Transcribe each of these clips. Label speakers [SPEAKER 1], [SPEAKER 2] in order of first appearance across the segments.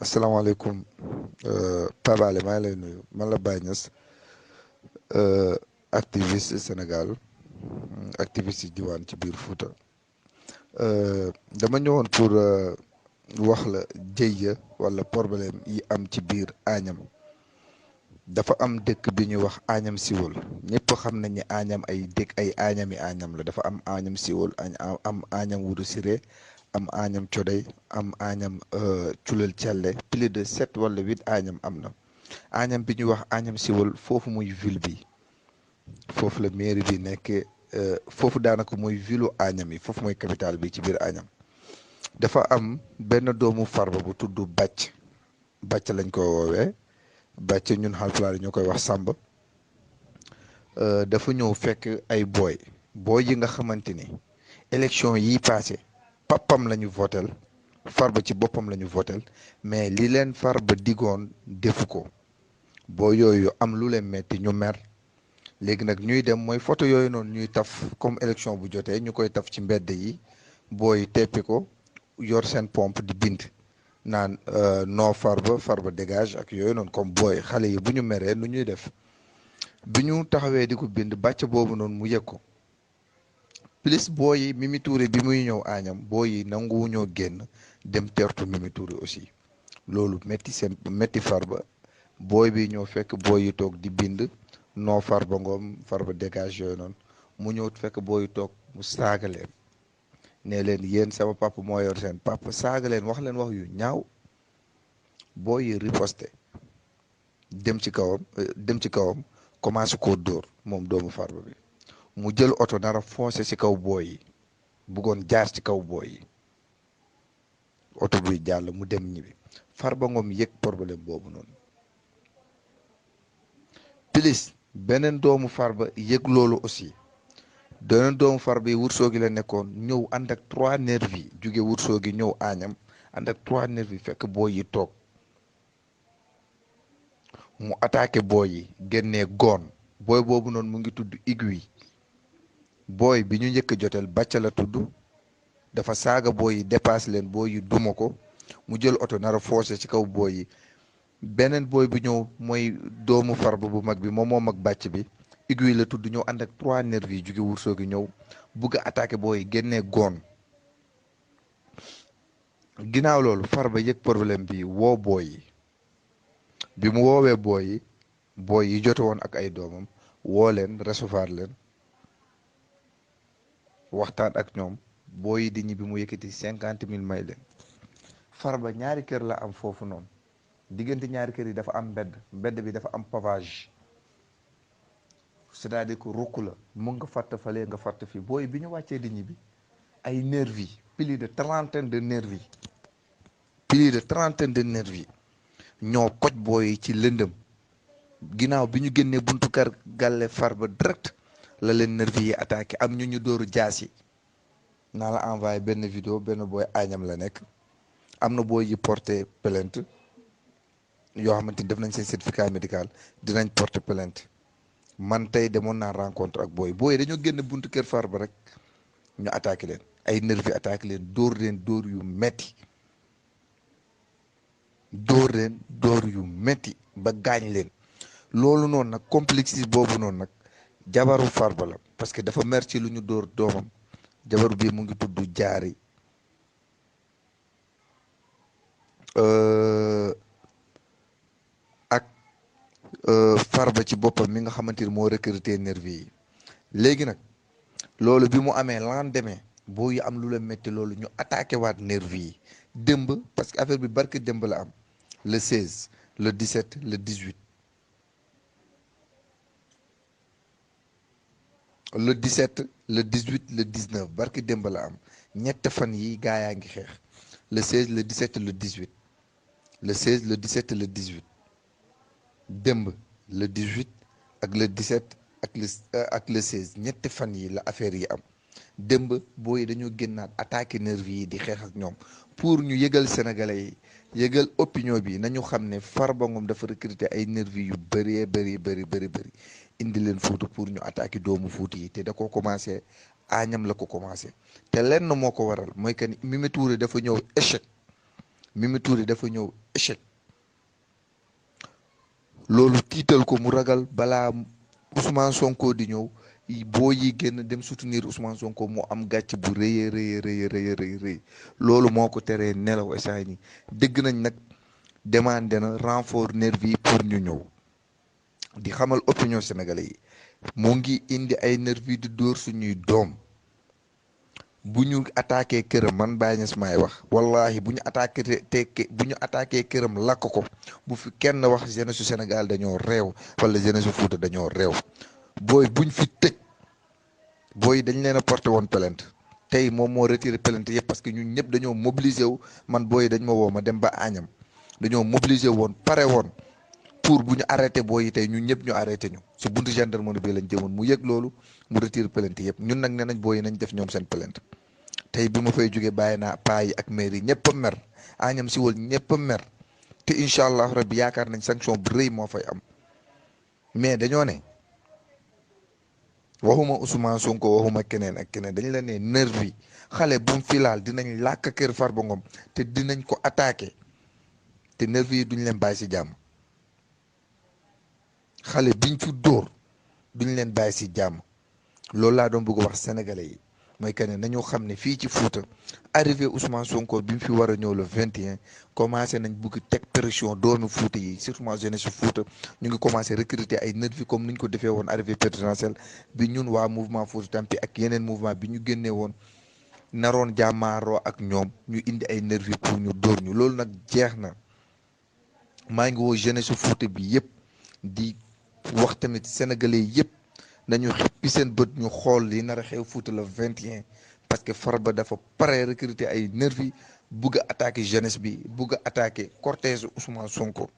[SPEAKER 1] asalaamaaleykum Pape Alé maa ngi lay nuyu man la Baye Niass activiste Sénégal activiste yi diwaan ci biir Fouta dama ñëwoon pour wax la jëye wala problème yi am ci biir Agnam. Dafa am dëkk bi ñuy wax Agnam Siwol ñëpp xam nañ ne Agnam ay dëkk ay Agnami Agnam la dafa am Agnam Siwol am Agnam Wuro Siré am Agnam Codey am Agnam Culel Celle plus de 7 wala 8 Agnam am na. Agnam bi ñuy wax Agnam Siwol foofu muy ville bi foofu la mairie bi nekkee foofu daanaka mooy ville Agnam yi foofu mooy capitale bi ci biir Agnam. Dafa am benn doomu Farba bu tudd Bàcc lañ ko woowee Bàcc ñun Haalpulaar ñoo koy wax Samba. Dafa ñëw fekk ay booy yi nga xamante ni élection yi passé papam la ñu votel Farba ci boppam la ñu votel mais li leen Farba digoon defu ko boo yooyu am lu leen metti ñu mer léegi nag ñuy dem mooy photo yooyu noonu ñuy taf comme élection bu jotee ñu koy taf ci mbedd yi booy teppi ko yor seen pompe di bind naan non Farba dégage ak yooyu noonu comme booy xale yi bu ñu meree nu ñuy def bi ñu taxawee di ko bind bàcc boobu noonu mu yëg ko plus booy yi Mimi Touré bi muy ñëw Agnam booy yi nanguwuñoo génn dem tertu Mimi Touré aussi loolu métti Farba booy bi ñëw fekk booy yi toog di bind non Farba Ngom Farba dégage yooyu noonu mu ñëw fekk booy yi toog mu saaga leen ne leen yéen sama papa moo yor seen papa saaga leen wax yu ñaaw booy yi riposté dem ci kawam commencé koo dóor moom doomu Farba bi mu jël oto nara foncé ci kaw booy yi buggoon jaar ci kaw booy yi oto buy jàll mu dem ñibbi Farba Ngom yëg problème boobu noonu plus beneen doomu Farba yëg loolu aussi beneen doomu Farba yi Ourossogui la nekkoon ñëw ànd ak 3 nervis jóge Ourossogui ñëw Agnam ànd ak 3 nervis fekk booy yi toog mu attaqué booy yi génnee goon booy boobu noonu mu ngi tudd Aiguille booy bi ñu njëkk a jotel Bàcc la tudd dafa saaga booy yi dépassé leen booy yi duma ko mu jël oto nar a forcé ci kaw booy yi beneen booy bi ñëw mooy doomu Farba bu mag bi moo mag Bàcc bi Aiguille la tudd ñëw ànd ak 3 nervis yi jóge Ourossogui ñëw bugg a attaqué booy yi génnee goon ginnaaw loolu Farba yëg problème bi woo booy yi bi mu woowee booy yi jote woon ak ay doomam woo leen recevoir leen waxtaan ak ñoom booy yi di ñibbi mu yëkkati 50 000 may leen Farba ñaari kër la am foofu noonu diggante ñaari kër yi dafa am mbedd bi dafa am pavage c'est-à-dire que rukk la mun nga fàtt fale nga fàtt fii booy bi ñu wàccee di ñibbi ay nervis plus de trentaine de nervis ñoo koj booy yi ci lëndëm ginnaaw bi ñu génnee buntu kër gàlle Farba direct la leen nervi yi attaqué am ñu dóoru jaas yi naa la envoyé benn vidéo benn booy Agnam la nekk am na booy yi porté plainte yoo xamante ni def nañ seen certificat médical dinañ porté plainte man tey demoon naa rencontre ak booy dañoo génn buntu kër Farba rek ñu attaqué leen ay nervi attaqué leen dóor yu metti dóor yu metti ba gaañ leen loolu noonu nag complexe boobu noonu nag jabaru Farba la parce que dafa mer ci lu ñu dóor doomam jabaru bii mu ngi tudd Jaari ak Farba ci boppam mi nga xamante ni moo recruté nervi yi léegi nag loolu bi mu amee lendemain boo yi am lu la métti loolu ñu attaqué waat nervi yi démb parce que affaire bi barke démb la am le 16 le 17 le 18 le 17 le 18 le 19 barki démb la am ñett fan yi gaa yaa ngi xeex le 16 le 17 le 18 le 16 le 17 le 18 démb le 18 ak le 17 ak le 16 ñetti fan yi la affaire yi am démb booy dañoo génnaat attaqué nervi yi di xeex ak ñoom pour ñu yëgal sénégalais yi yëgal opinion bi nañu xam ne Farba Ngom dafa recruter ay nervi yu bëree bëri indi leen Fuuta pour ñu attaqué doomu Fuuta yi te da ko commencé Agnam la ko commencé te lenn moo ko waral mooy que ni Mimi Touré dafa ñëw échec Mimi Touré dafa ñëw échec loolu tiital ko mu ragal balaa Ousmane Sonko di ñëw boo yi génn dem soutenir Ousmane Sonko moo am gàcc bu rëy a rëy loolu moo ko teree nelaw essai ni dégg nañ nag demandé na renfort nervi yi pour ñu ñëw di xamal opinion sénégalais yi mu ngi indi ay nervi di dóor suñuy doom bu ñu attaqué këram man Baye Niass maay wax wallahi bu ñu attaqué këram lakk ko bu fi kenn wax jeunesse su Sénégal dañoo réew wala jeunesse su Fouta dañoo réew booy buñ fi tëj booy dañ leen a porté woon plainte tey moom moo retiré plainte yëpp parce que ñun ñëpp dañoo mobilisé wu man booy dañ ma woo ma dem ba Agnam dañoo mobilisé woon pare woon pour bu ñu arrêté booy yi tey ñun ñëpp ñu arrêté ñu si buntu gendarmerie bi lañ jëmoon mu yëg loolu mu retiré plainte yëpp ñun nag nee nañ booy yi nañ def ñoom seen plainte tey bi ma fay jógee bàyyi naa paa yi ak maire yi ñëpp a mer Agnam si wal ñëpp a mer te incha allah rabbi yaakaar nañ sanction bu rëy moo fay am mais dañoo ne waxuma Ousmane Sonko waxuma keneen ak keneen dañ la ne nervi xale bu mu fi laal dinañ làkk kër Farba Ngom te dinañ ko attaqué te nervi yi duñ leen bàyyi si jàmm xale biñ fi dóor duñ leen bàyyi si jàmm loolu laa doon bëgg wax sénégalais yi mooy que ne nañu xam ne fii ci Fouta arrivé Ousmane Sonko bi mu fi war a ñëw le 21 commencé nañ bëgg teg pression doomu Fouta yi surtout jeunesse Fouta ñu ngi commencé recruter ay nervi comme ni ñu ko defee woon arrivé présidentielle bi ñun waa mouvement Fouta Tampi ak yeneen mouvement bi ñu génnee woon naroon jàmmaaroo ak ñoom ñu indi ay nervi pour ñu dóor ñu loolu nag jeex na maa ngi woo jeunesse Fouta bi yëpp di wax tamit sénégalais yëpp nañu xippi seen bët ñu xool li nar a xew Fouta le 21 parce que Farba dafa pare recruter ay nervi bugg a attaquer jeunesse bi bugg a attaquer cortège Ousmane Sonko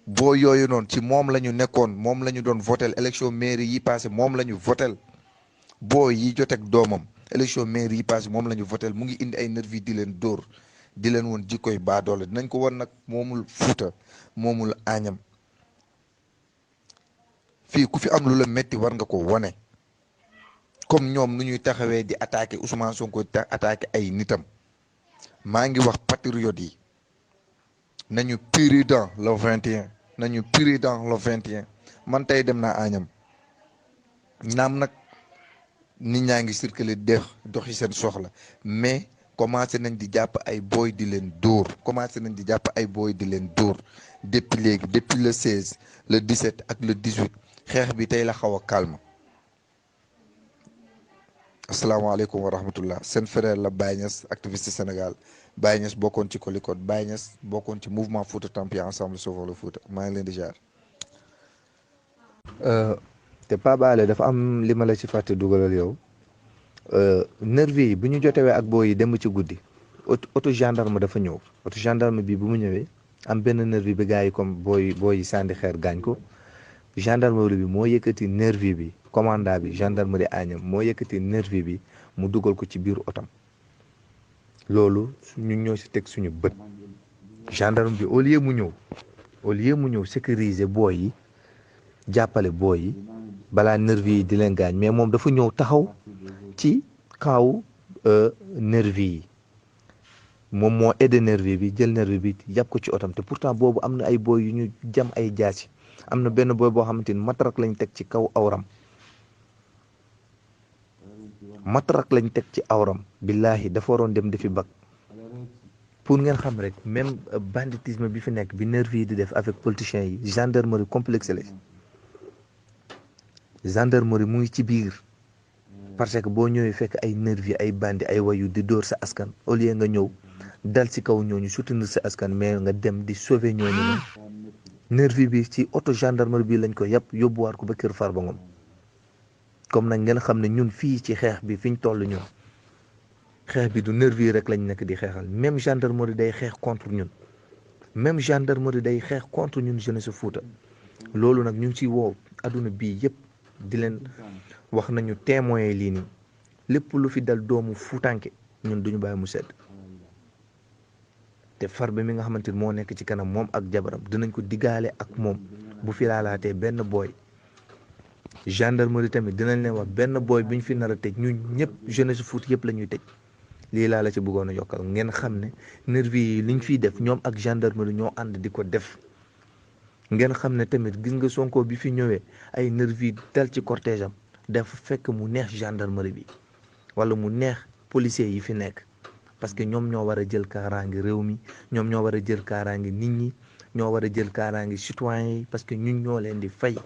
[SPEAKER 1] boo yooyu noonu ci moom la ñu nekkoon moom la ñu doon votel élection mairie yi passé moom la ñu votel boo yi joteeg doomam élection mairie yi passé moom la ñu votel mu ngi indi ay nervi di leen dóor di leen woon jikkoy baadoole dinañ ko won nag moomul Fouta moomul Agnam fii ku fi am lu la metti war nga ko wane comme ñoom nu ñuy taxawee di attaquer Ousmane Sonko di attaquer ay nitam maa ngi wax patriote yi nañu prudent le 21 nañu prudent le 21 man tey dem naa Agnam naam nag nit ñaa ngi circuler doxi seen soxla mais commencé nañ di jàpp ay booy di leen dóor depuis léegi depuis le 16 le 17 ak le 18 xeex bi tey la xaw a calme asalaamaaleykum wa rahmatullah seen frère la Baye Niass activiste Sénégal Baye Niass bokkoon ci Colicot Baye Niass bokkoon ci mouvement Fouta Tampi ensemble sauvons le Fouta maa ngi leen di jaar.
[SPEAKER 2] te Pape Alé dafa am li ma la ci fàtte dugalal yow nervi yi bu ñu jotewee ak booy yi dem ci guddi auto gendarme dafa ñëw auto gendarme bi bu mu ñëwee am benn nervi bi gars yi comme booy yi sànni xeer gaañ ko gendarmerie bi moo yëkkati nervi bi commandant bi gendarmerie Agnam moo yëkkati nervi bi mu dugal ko ci biir otam loolu ñun ñoo si teg suñu bët gendarme bi au lieu mu ñëw sécuriser booy yi jàppale booy yi balaa nervi yi di leen gaañ mais moom dafa ñëw taxaw ci kaw nervi yi moom moo aidé nervi bi jël nervi bi yàpp ko ci otam te pourtant boobu am na ay booy yu ñu jam ay jaasi am na benn booy boo xamante ni matrak lañ teg ci kaw awram billahi dafa waroon dem defi bac pour ngeen xam rek même banditisme bi fi nekk bi nervi yi di def avec politiciens yi gendarmerie complexe la gendarmerie mu ngi ci biir parce que boo ñëwee fekk ay nervi ay bandi ay wayu di dóor sa askan au lieu nga ñëw dal ci kaw ñooñu soutenir sa askan mais nga dem di sauver ñooñu nervi bi ci auto gendarmerie bi lañ ko yàpp yóbbuwaat ko ba kër Farba Ngom comme nag ngeen xam ne ñun fii ci xeex bi fi ñu toll ñun xeex bi du nervi rek lañ nekk di xeexal même gendarmerie day xeex contre ñun jeunesse Fouta loolu nag ñu ngi ciy woow adduna bii yëpp di leen wax nañu témoin lii nii lépp lu fi dal doomu Fuutanke ñun duñu bàyyi mu sedd te Farba mi nga xamante ni moo nekk ci kanam moom ak jabaram dinañ ko diggaale ak moom bu fi laalaatee benn booy gendarmerie tamit dinañ leen wax benn booy bi ñu fi nar a tëj ñun ñëpp jeunesse Fouta yëpp la ñuy tëj lii laa la ci bëggoon a yokkal ngeen xam ne nervi yi liñ fiy def ñoom ak gendarmerie ñoo ànd di ko def. ngeen xam ne tamit gis nga Sonko bi fi ñëwee ay nervi dal ci cortège am dafa fekk mu neex gendarmerie bi wala mu neex policiers yi fi nekk parce que ñoom ñoo war a jël kaaraange réew mi ñoom ñoo war a jël kaaraange nit ñi ñoo war a jël kaaraange citoyens yi parce que ñun ñoo leen di fay